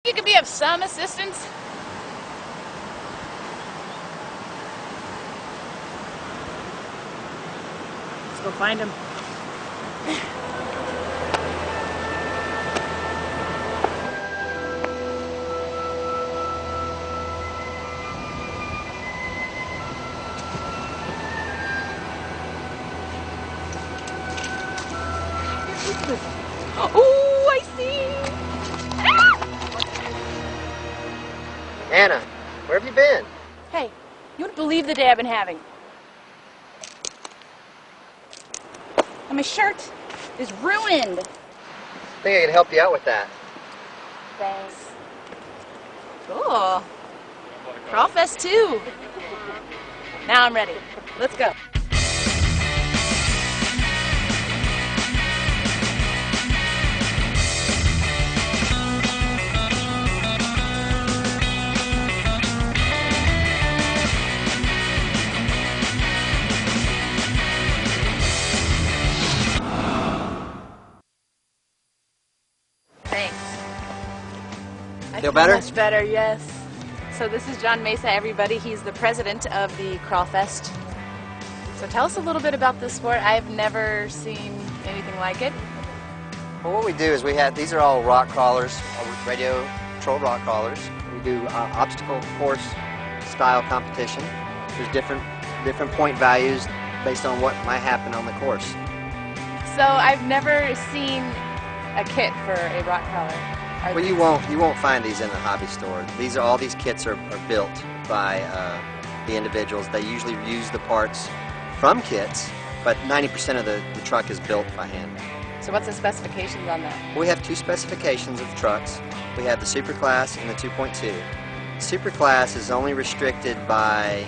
You could be of some assistance. Let's go find him. Oh, I see! Anna, where have you been? Hey, you wouldn't believe the day I've been having. And my shirt is ruined. I think I can help you out with that. Thanks. Cool. Crawfest 2. Now I'm ready. Let's go. Thanks. I Feel better? Much better, yes. So this is John Mesa, everybody. He's the president of the Crawfest. So tell us a little bit about this sport. I've never seen anything like it. Well, what we do is these are all rock crawlers, radio controlled rock crawlers. We do obstacle course style competition. There's different point values based on what might happen on the course. So I've never seen a kit for a rock crawler. Well, you won't find these in the hobby store. All these kits are built by the individuals. They usually use the parts from kits, but 90% of the truck is built by hand. So what's the specifications on that? We have two specifications of trucks. We have the Super Class and the 2.2. Super Class is only restricted by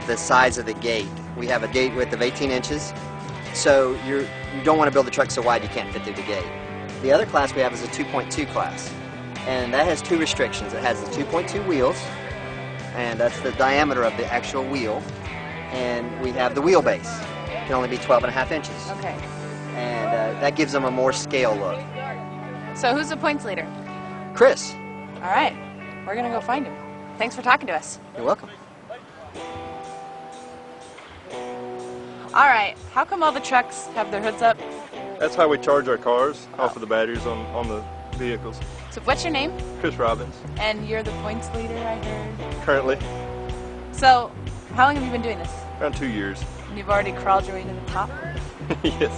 the size of the gate. We have a gate width of 18 inches, so you don't want to build the truck so wide you can't fit through the gate. The other class we have is a 2.2 class, and that has two restrictions. It has the 2.2 wheels, and that's the diameter of the actual wheel, and we have the wheelbase. It can only be 12.5 inches. Okay. And that gives them a more scale look. So who's the points leader? Chris. All right, we're gonna go find him. Thanks for talking to us. You're welcome. All right, how come all the trucks have their hoods up? That's how we charge our cars, off of the batteries on the vehicles. So what's your name? Chris Robbins, And you're the points leader, I heard. currently, So how long have you been doing this? around 2 years. And you've already crawled your way to the top? Yes.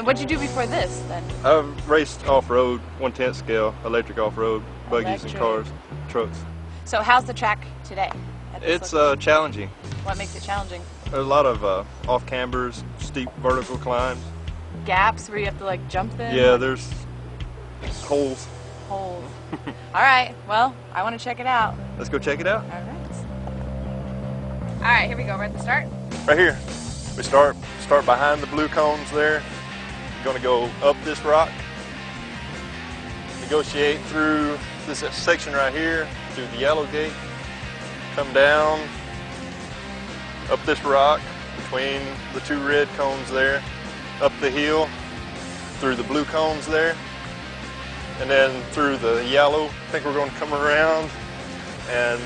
What'd you do before this, then? I've raced off-road, 1/10 scale, electric off-road, buggies and Electric. cars, trucks. So how's the track today? at this It's location? challenging. What makes it challenging? There's a lot of off-cambers, steep vertical climbs. Gaps where you have to like jump them? Yeah, there's holes. Holes. All right, well, I want to check it out. Let's go check it out. All right. All right, here we go. We're at the start. Right here. We start behind the blue cones there. We're going to go up this rock, negotiate through this section right here, through the yellow gate, come down, up this rock between the two red cones there, up the hill, through the blue cones there, and then through the yellow. I think we're going to come around and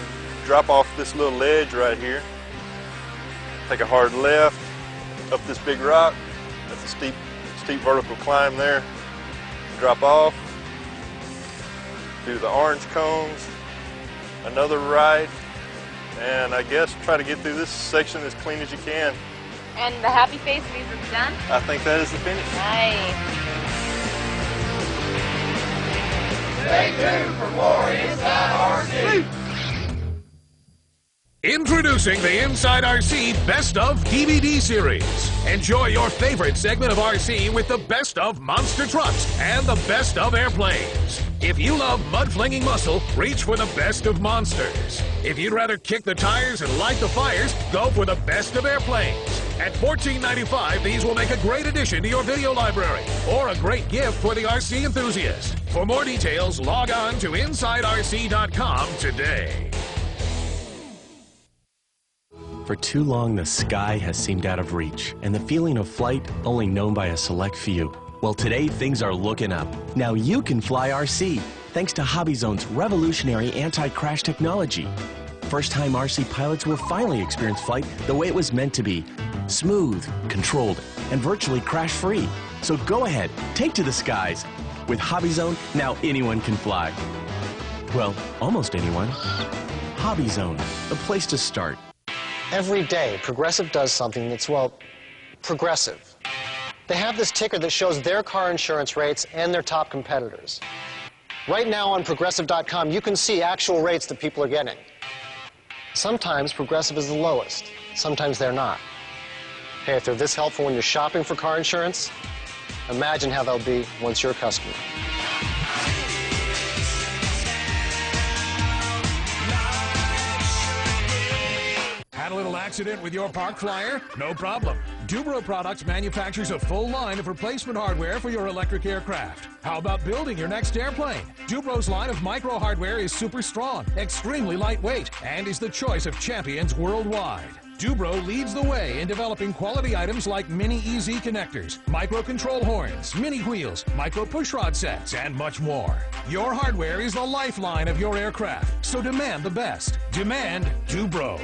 drop off this little ledge right here. Take a hard left, up this big rock. That's a steep vertical climb there. Drop off, do the orange cones, another right, and I guess try to get through this section as clean as you can. And the happy face means it's done? I think that is the finish. Nice. Stay tuned for more Inside RC. Introducing the Inside RC Best of DVD series. Enjoy your favorite segment of RC with the best of monster trucks and the best of airplanes. If you love mud-flinging muscle, reach for the best of monsters. If you'd rather kick the tires and light the fires, go for the best of airplanes. At $14.95, these will make a great addition to your video library or a great gift for the RC enthusiast. For more details, log on to InsideRC.com today. For too long, the sky has seemed out of reach, and the feeling of flight only known by a select few. Well, today things are looking up. Now you can fly RC. thanks to HobbyZone's revolutionary anti-crash technology. First-time RC pilots will finally experience flight the way it was meant to be. Smooth, controlled, and virtually crash-free. So go ahead, take to the skies. With HobbyZone, now anyone can fly. Well, almost anyone. HobbyZone, the place to start. Every day, Progressive does something that's, well, progressive. They have this ticker that shows their car insurance rates and their top competitors. Right now on Progressive.com, you can see actual rates that people are getting. Sometimes Progressive is the lowest. Sometimes they're not. Hey, if they're this helpful when you're shopping for car insurance, imagine how they'll be once you're a customer. Had a little accident with your park flyer? No problem. Dubro Products manufactures a full line of replacement hardware for your electric aircraft. How about building your next airplane? Dubro's line of micro hardware is super strong, extremely lightweight, and is the choice of champions worldwide. Dubro leads the way in developing quality items like mini EZ connectors, micro control horns, mini wheels, micro pushrod sets, and much more. Your hardware is the lifeline of your aircraft, so demand the best. Demand Dubro.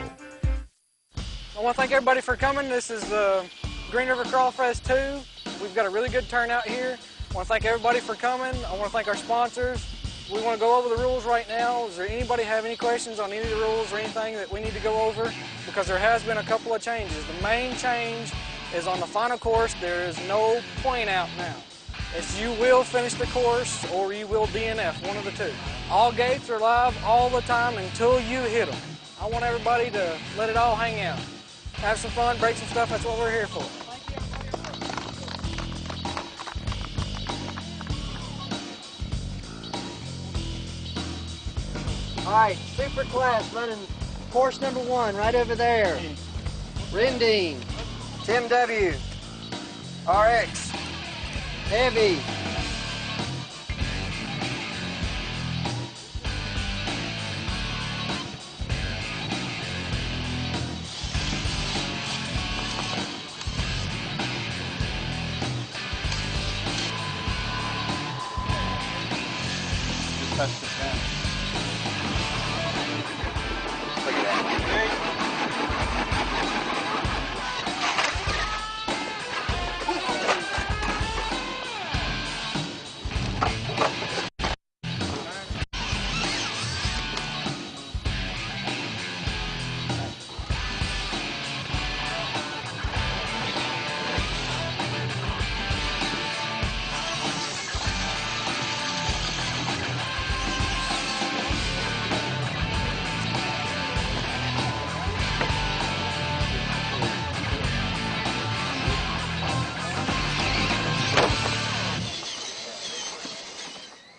I want to thank everybody for coming. This is the Green River Crawfest 2. We've got a really good turnout here. I want to thank everybody for coming. I want to thank our sponsors. We want to go over the rules right now. Does there anybody have any questions on any of the rules or anything that we need to go over? Because there has been a couple of changes. The main change is on the final course. There is no point out now. It's you will finish the course or you will DNF, one of the two. All gates are live all the time until you hit them. I want everybody to let it all hang out. Have some fun, break some stuff, that's what we're here for. All right, Super Class running course number 1 right over there. Rendine, Tim W. RX. Heavy, Look at that.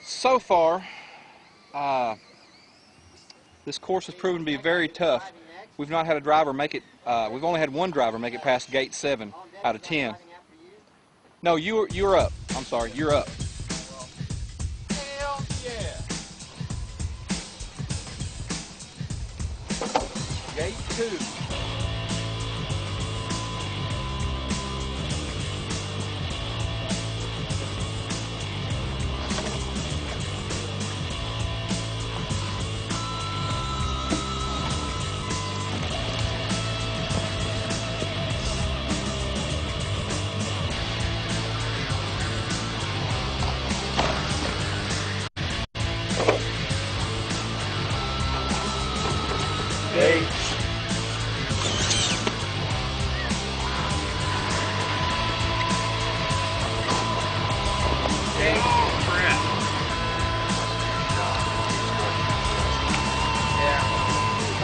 So far, this course has proven to be very tough. We've not had a driver make it, we've only had one driver make it past gate 7 out of 10. No, you're up. I'm sorry, you're up. Hell yeah. Gate 2.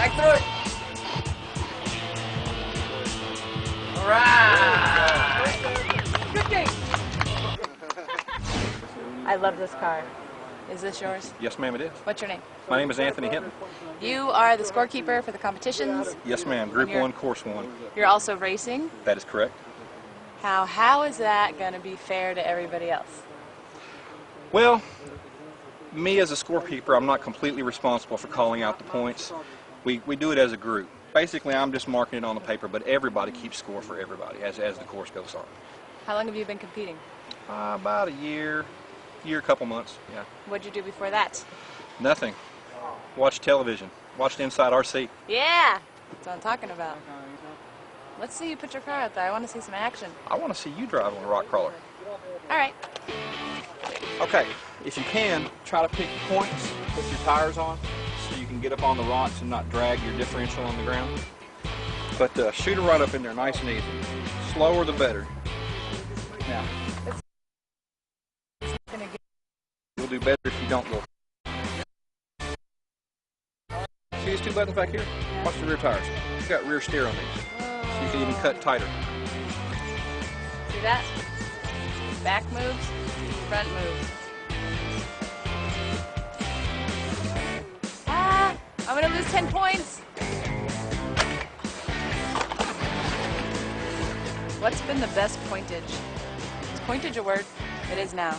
back through it. All right. Good game. I love this car. Is this yours? Yes, ma'am, it is. What's your name? My name is Anthony Hinton. You are the scorekeeper for the competitions. Yes, ma'am. Group 1, Course 1. You're also racing. That is correct. How is that going to be fair to everybody else? Well, me as a scorekeeper, I'm not completely responsible for calling out the points. We do it as a group. Basically, I'm just marking it on the paper, but everybody keeps score for everybody as the course goes on. How long have you been competing? About a year Year, couple months, yeah. What'd you do before that? Nothing. Watch television. Watched Inside RC. Yeah, that's what I'm talking about. Let's see you put your car out there. I want to see some action. I want to see you drive on a rock crawler. All right. Okay, if you can, try to pick points, put your tires on, so you can get up on the rocks and not drag your differential on the ground. But shoot her right up in there, nice and easy. Slower the better. Now, you'll do better if you don't go. See these two buttons back here? Watch the rear tires. It's got rear steer on these, so you can even cut tighter. See that? Back moves, front moves. Ah, I'm gonna lose 10 points. What's been the best pointage? Is pointage a word? It is now.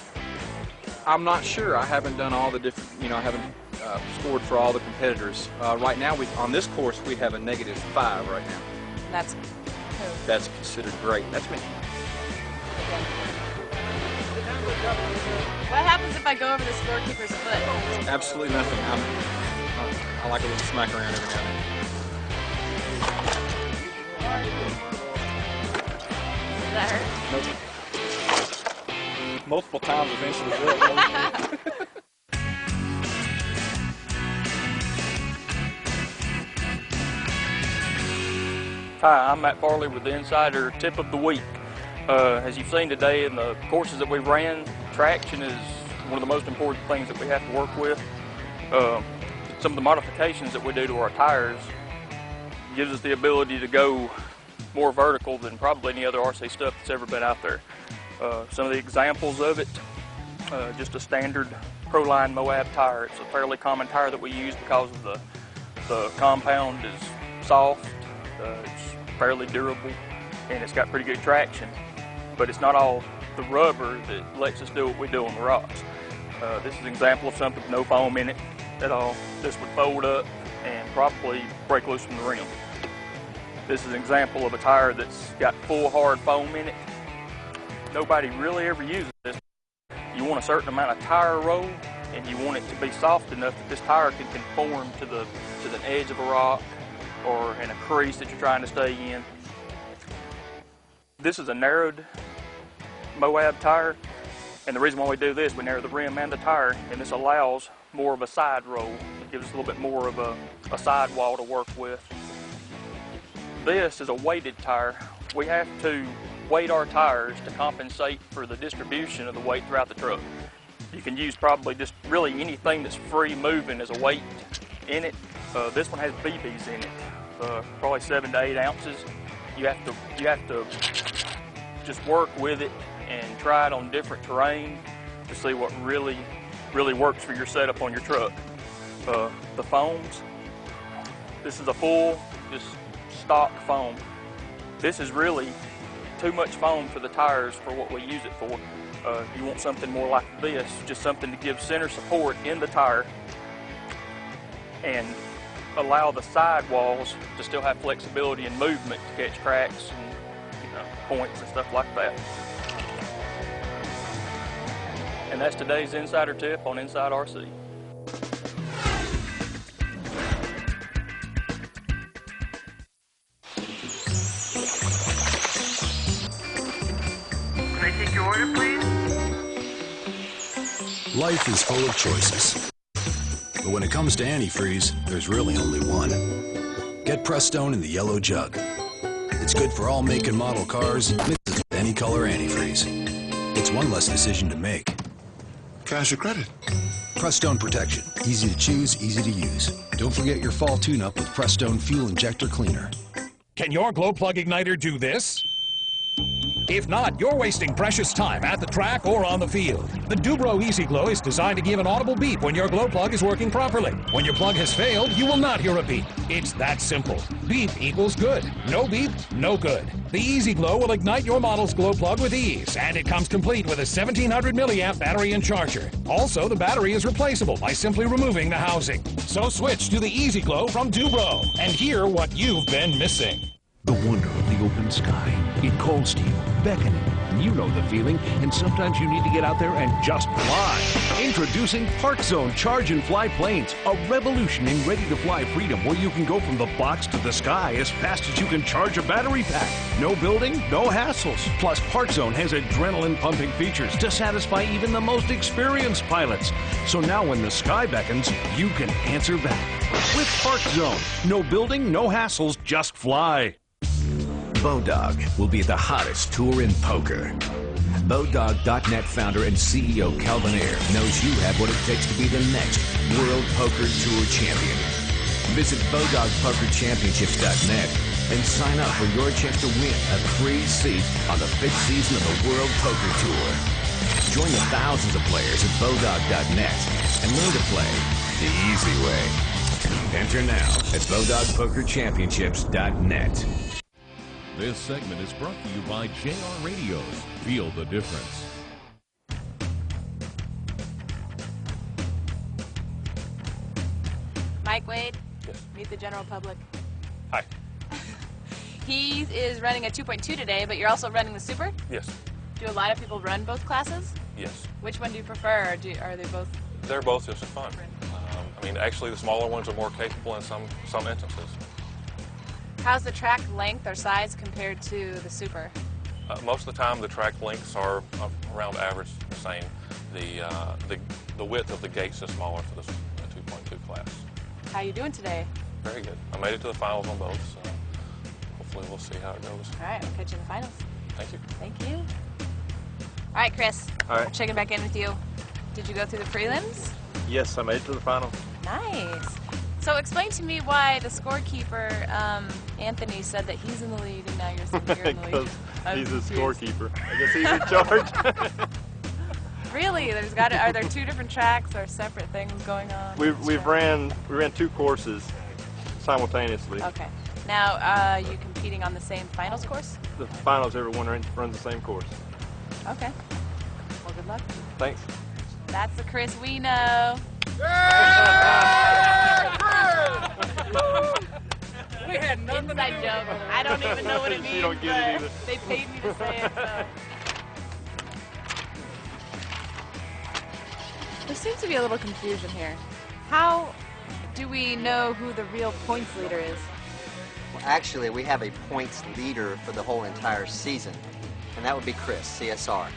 I'm not sure. I haven't done all the different, I haven't scored for all the competitors. Right now, on this course, we have a -5 right now. That's who? That's considered great. That's me. What happens if I go over the scorekeeper's foot? Absolutely nothing. I like a little smack around every now and then. Does that hurt? Nope. Multiple times eventually will. Hi, I'm Matt Farley with the Insider Tip of the Week. As you've seen today in the courses that we ran, traction is one of the most important things that we have to work with. Some of the modifications that we do to our tires gives us the ability to go more vertical than probably any other RC stuff that's ever been out there. Some of the examples of it, just a standard Proline Moab tire. It's a fairly common tire that we use because of the compound is soft, it's fairly durable, and it's got pretty good traction. But it's not all the rubber that lets us do what we do on the rocks. This is an example of something with no foam in it at all. This would fold up and probably break loose from the rim. This is an example of a tire that's got full hard foam in it. Nobody really ever uses this. You want a certain amount of tire roll, and you want it to be soft enough that this tire can conform to the edge of a rock or in a crease that you're trying to stay in. This is a narrowed Moab tire, and the reason why we do this, we narrow the rim and the tire, and this allows more of a side roll. It gives us a little bit more of a sidewall to work with. This is a weighted tire. We have to weight our tires to compensate for the distribution of the weight throughout the truck. You can use probably just really anything that's free moving as a weight in it. This one has BBs in it, probably 7 to 8 ounces. You have to just work with it and try it on different terrain to see what really works for your setup on your truck. The foams, this is a full, just stock foam. This is really too much foam for the tires for what we use it for. You want something more like this, just something to give center support in the tire and allow the sidewalls to still have flexibility and movement to catch cracks and points and stuff like that. And that's today's Insider Tip on Inside RC. Can I take your order, please? Life is full of choices. But when it comes to antifreeze, there's really only one. Get Prestone in the yellow jug. It's good for all make and model cars, mixes with any color antifreeze. It's one less decision to make. Cash or credit? Prestone Protection. Easy to choose, easy to use. Don't forget your fall tune-up with Prestone Fuel Injector Cleaner. Can your glow plug igniter do this? If not, you're wasting precious time at the track or on the field. The Dubro Easy Glow is designed to give an audible beep when your glow plug is working properly. When your plug has failed, you will not hear a beep. It's that simple. Beep equals good. No beep, no good. The Easy Glow will ignite your model's glow plug with ease, and it comes complete with a 1700 milliamp battery and charger. Also, the battery is replaceable by simply removing the housing. So switch to the Easy Glow from Dubro and hear what you've been missing. The wonder of the open sky. It calls to you, beckoning, You know the feeling, and sometimes you need to get out there and just fly. Introducing Park Zone Charge and Fly Planes, a revolution in ready-to-fly freedom where you can go from the box to the sky as fast as you can charge a battery pack. No building, no hassles. Plus, Park Zone has adrenaline-pumping features to satisfy even the most experienced pilots. So now when the sky beckons, you can answer back. With Park Zone, no building, no hassles, just fly. Bodog will be the hottest tour in poker. Bodog.net founder and CEO Calvin Ayre knows you have what it takes to be the next World Poker Tour champion. Visit BodogPokerChampionships.net and sign up for your chance to win a free seat on the 5th season of the World Poker Tour. Join the thousands of players at Bodog.net and learn to play the easy way. Enter now at BodogPokerChampionships.net. This segment is brought to you by JR Radios. Feel the difference. Mike Wade, Yes. meet the general public. Hi. He is running a 2.2 today, but you're also running the Super? Yes. Do a lot of people run both classes? Yes. Which one do you prefer, or are they both? They're both just as fun. I mean, actually, the smaller ones are more capable in some instances. How's the track length or size compared to the Super? Most of the time, the track lengths are around average, the same. The width of the gates is smaller for the 2.2 class. How you doing today? Very good. I made it to the finals on both, so hopefully we'll see how it goes. All right, we'll catch you in the finals. Thank you. Thank you. All right, Chris. All right. I'm checking back in with you. Did you go through the prelims? Yes, I made it to the finals. Nice. So explain to me why the scorekeeper, Anthony, said that he's in the lead and now you're in the lead. He's the scorekeeper. I guess he's in charge. Really? Are there two different tracks or separate things going on? we ran two courses simultaneously. Okay. Now, are you competing on the same finals course? The finals, everyone runs the same course. Okay. Well, good luck. Thanks. That's the Chris we know. We had nothing. Inside joke. I don't even know what it means, You don't get it either. but they paid me to say it, so. There seems to be a little confusion here. How do we know who the real points leader is? Well, actually, we have a points leader for the whole entire season, and that would be Chris, CSR.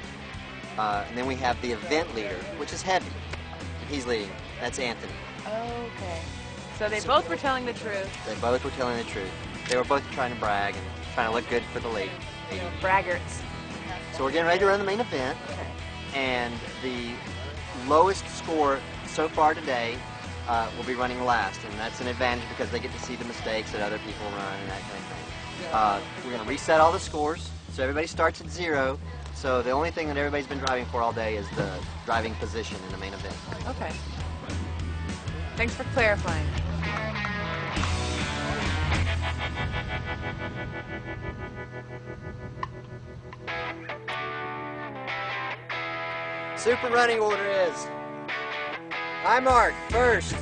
And then we have the event leader, which is Heavy. He's leading. That's Anthony. Okay. So they both were telling the truth. They both were telling the truth. They were both trying to brag and trying to look good for the lady. Braggarts. So we're getting ready to run the main event, and the lowest score so far today will be running last, and that's an advantage because they get to see the mistakes that other people run and that kind of thing. We're going to reset all the scores, so everybody starts at 0. So the only thing that everybody's been driving for all day is the driving position in the main event. Okay. Thanks for clarifying. Super running order is Highmark first,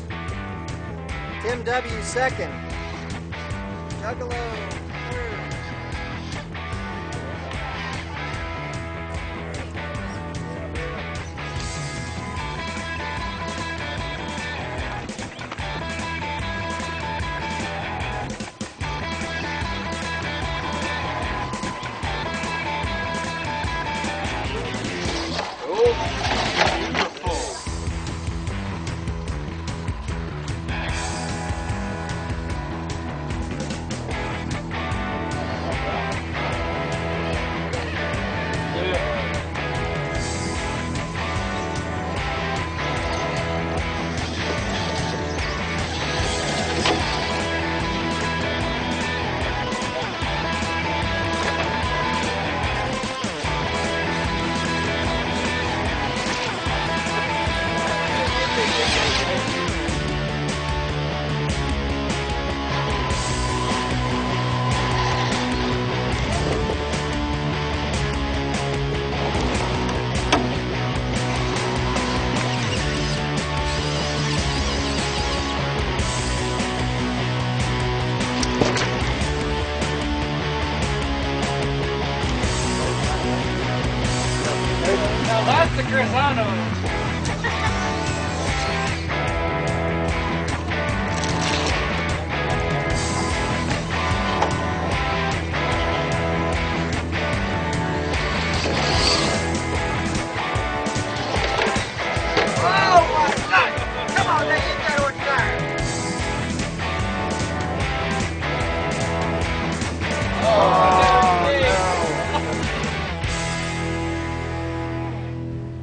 Tim W. second, Juggalo third.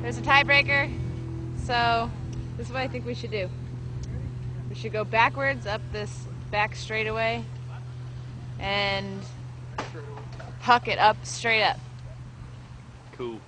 There's a tiebreaker, so this is what I think we should do. We should go backwards up this back straightaway and huck it up straight up. Cool.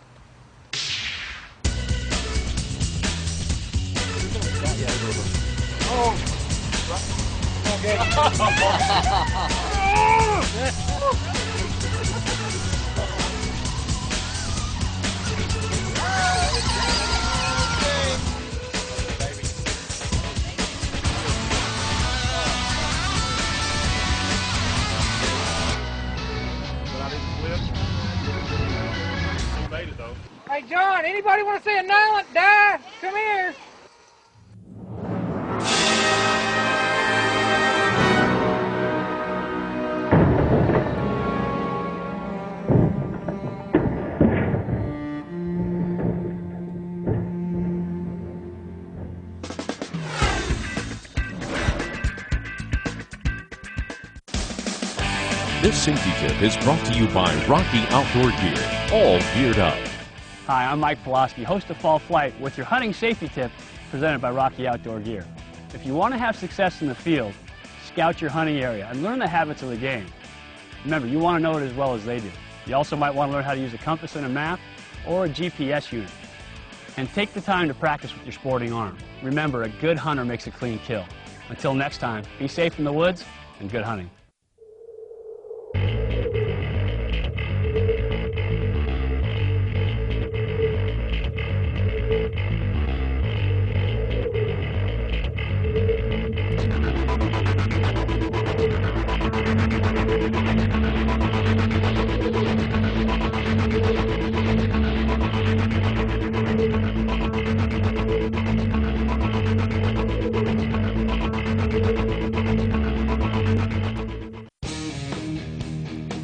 Hey, John, anybody want to see a Nyland die? Come here. This safety tip is brought to you by Rocky Outdoor Gear, all geared up. Hi, I'm Mike Pulaski, host of Fall Flight, with your hunting safety tip presented by Rocky Outdoor Gear. If you want to have success in the field, scout your hunting area and learn the habits of the game. Remember, you want to know it as well as they do. You also might want to learn how to use a compass and a map or a GPS unit. And take the time to practice with your sporting arm. Remember, a good hunter makes a clean kill. Until next time, be safe in the woods and good hunting.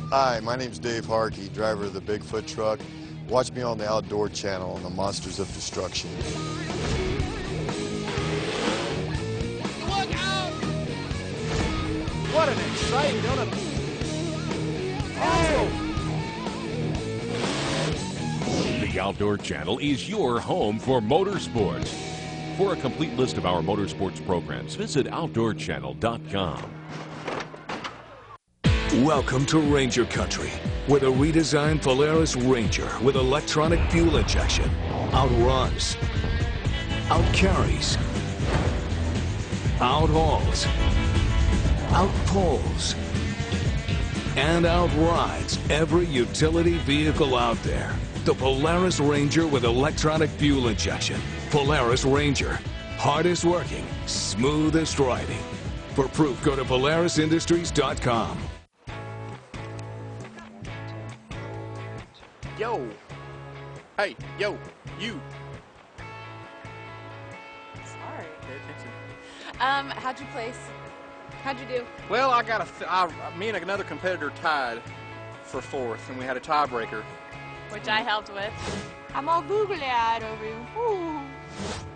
Hi, my name's Dave Harkey, driver of the Bigfoot truck. Watch me on the Outdoor Channel on the Monsters of Destruction. Look out! What an exciting The Outdoor Channel is your home for motorsports. For a complete list of our motorsports programs, visit OutdoorChannel.com. Welcome to Ranger Country, where the redesigned Polaris Ranger with electronic fuel injection outruns, outcarries, outhauls, outpulls, and outrides every utility vehicle out there. The Polaris Ranger with electronic fuel injection. Polaris Ranger. Hardest working, smoothest riding. For proof, go to PolarisIndustries.com. Yo. Hey, yo, you. Sorry. Pay attention. How'd you place? How'd you do? Well, me and another competitor tied for fourth, and we had a tiebreaker. Which I helped with. I'm all googly-eyed over you. Ooh.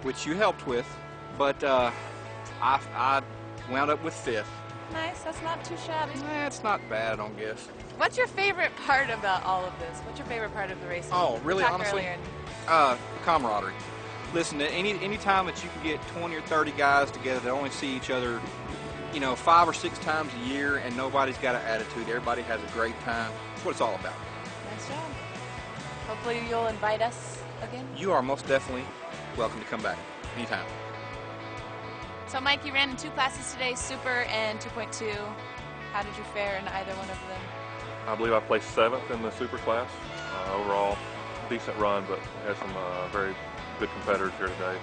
Which you helped with, but I wound up with fifth. Nice, that's not too shabby. It's not bad, I don't guess. What's your favorite part about all of this? What's your favorite part of the racing? Oh, really, honestly? Earlier. Camaraderie. Listen, any time that you can get 20 or 30 guys together that only see each other, 5 or 6 times a year, and nobody's got an attitude. Everybody has a great time. That's what it's all about. Nice job. Hopefully you'll invite us again. You are most definitely welcome to come back anytime. So, Mike, you ran in 2 classes today, Super and 2.2. How did you fare in either one of them? I believe I placed 7th in the Super class. Overall, decent run, but we had some very good competitors here today.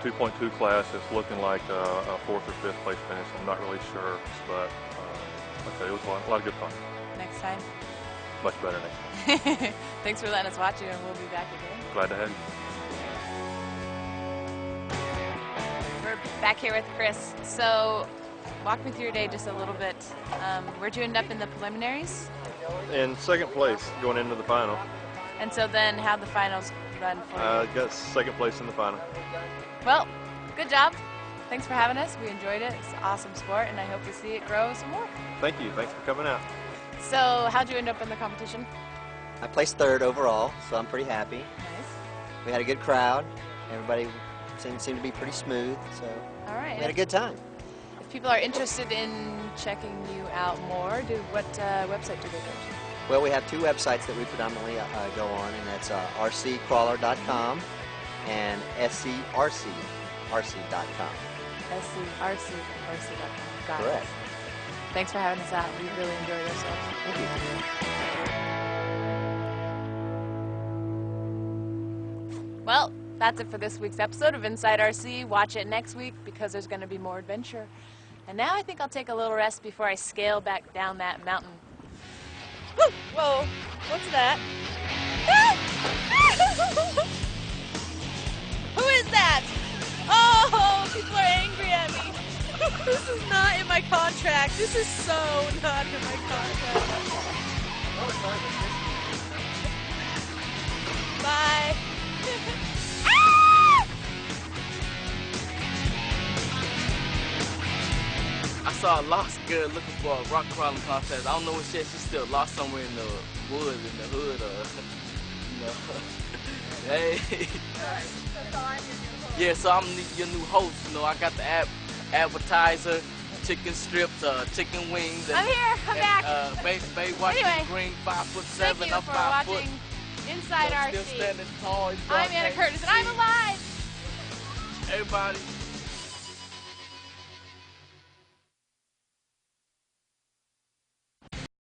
The 2.2 class is looking like a 4th or 5th place finish. I'm not really sure, but okay, it was a lot of good fun. Next time? Much better next time. Thanks for letting us watch you, and we'll be back again. Glad to have you. back here with Chris. So, walk me through your day just a little bit. Where'd you end up in the preliminaries? In second place going into the final. And so then how'd the finals run for you? Got second place in the final. Well, good job. Thanks for having us. We enjoyed it. It's an awesome sport, and I hope to see it grow some more. Thank you. Thanks for coming out. So, how'd you end up in the competition? I placed third overall, so I'm pretty happy. Nice. We had a good crowd. Everybody seemed to be pretty smooth, so All right. we had a good time. If people are interested in checking you out more, what website do they go to? Well, we have two websites that we predominantly go on, and that's rccrawler.com and scrcrc.com. scrcrc.com. Got Correct. it. Thanks for having us out. We really enjoyed ourselves. Thank you. Well, that's it for this week's episode of Inside RC. Watch it next week because there's going to be more adventure. And now I think I'll take a little rest before I scale back down that mountain. Woo! Whoa, what's that? Who is that? Oh, people are angry at me. This is not in my contract. This is so not in my contract. Bye. I saw a lost girl looking for a rock crawling contest. I don't know what shit. She's still lost somewhere in the woods, in the hood, or, you know. Hey. Yeah, so I'm your new host. You know, I got the appetizer, chicken strips, chicken wings. And, I'm here. I'm back. Babe watching Anyway, Green, 5'7". Thank you I'm for 5 foot. watching Inside Still RC. standing tall. I'm Anna Curtis, and I'm alive. Everybody.